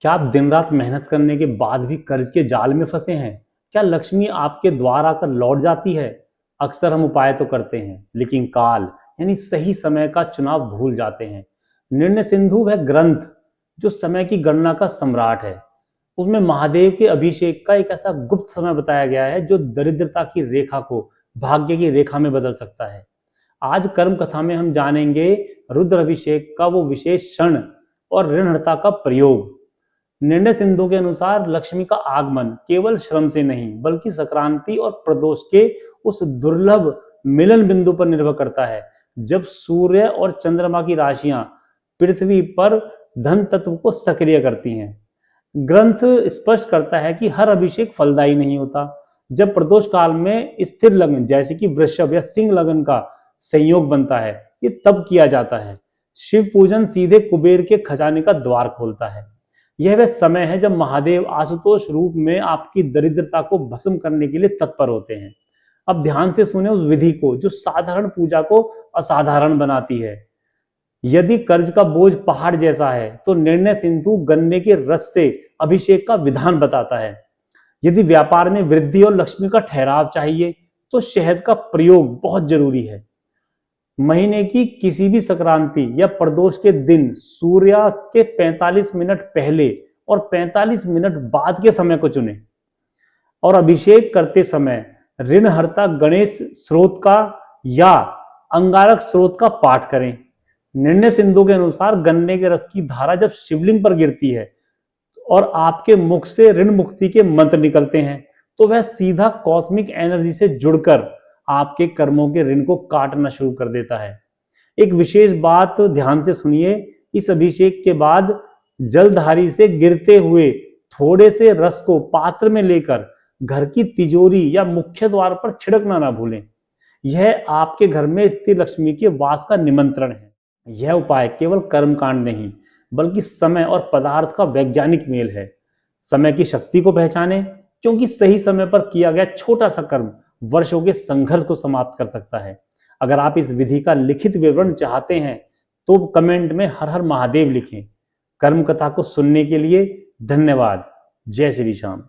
क्या आप दिन रात मेहनत करने के बाद भी कर्ज के जाल में फंसे हैं? क्या लक्ष्मी आपके द्वार आकर लौट जाती है? अक्सर हम उपाय तो करते हैं, लेकिन काल यानी सही समय का चुनाव भूल जाते हैं। निर्णय सिंधु वह ग्रंथ जो समय की गणना का सम्राट है। उसमें महादेव के अभिषेक का एक ऐसा गुप्त समय बताया गया है जो दरिद्रता की रेखा को भाग्य की रेखा में बदल सकता है। आज कर्म कथा में हम जानेंगे रुद्र अभिषेक का वो विशेष क्षण और ऋणहर्ता का प्रयोग। निर्णय सिंधु के अनुसार लक्ष्मी का आगमन केवल श्रम से नहीं बल्कि संक्रांति और प्रदोष के उस दुर्लभ मिलन बिंदु पर निर्भर करता है जब सूर्य और चंद्रमा की राशियां पृथ्वी पर धन तत्व को सक्रिय करती हैं। ग्रंथ स्पष्ट करता है कि हर अभिषेक फलदायी नहीं होता। जब प्रदोष काल में स्थिर लग्न जैसे कि वृषभ या सिंह लग्न का संयोग बनता है, ये तब किया जाता है। शिव पूजन सीधे कुबेर के खजाने का द्वार खोलता है। यह वह समय है जब महादेव आशुतोष रूप में आपकी दरिद्रता को भस्म करने के लिए तत्पर होते हैं। अब ध्यान से सुने उस विधि को जो साधारण पूजा को असाधारण बनाती है। यदि कर्ज का बोझ पहाड़ जैसा है तो निर्णय सिंधु गन्ने के रस से अभिषेक का विधान बताता है। यदि व्यापार में वृद्धि और लक्ष्मी का ठहराव चाहिए तो शहद का प्रयोग बहुत जरूरी है। महीने की किसी भी संक्रांति या प्रदोष के दिन सूर्यास्त के 45 मिनट पहले और 45 मिनट बाद के समय को चुनें और अभिषेक करते समय ऋणहर्ता गणेश स्रोत का या अंगारक स्रोत का पाठ करें। निर्णय सिंधु के अनुसार गन्ने के रस की धारा जब शिवलिंग पर गिरती है और आपके मुख से ऋण मुक्ति के मंत्र निकलते हैं तो वह सीधा कॉस्मिक एनर्जी से जुड़कर आपके कर्मों के ऋण को काटना शुरू कर देता है। एक विशेष बात ध्यान से सुनिए, इस अभिषेक के बाद जलधारी से गिरते हुए थोड़े से रस को पात्र में लेकर घर की तिजोरी या मुख्य द्वार पर छिड़कना ना भूलें। यह आपके घर में स्थिर लक्ष्मी के वास का निमंत्रण है। यह उपाय केवल कर्मकांड नहीं बल्कि समय और पदार्थ का वैज्ञानिक मेल है। समय की शक्ति को पहचानें, क्योंकि सही समय पर किया गया छोटा सा कर्म वर्षों के संघर्ष को समाप्त कर सकता है। अगर आप इस विधि का लिखित विवरण चाहते हैं तो कमेंट में हर हर महादेव लिखें। कर्म कथा को सुनने के लिए धन्यवाद। जय श्री श्याम।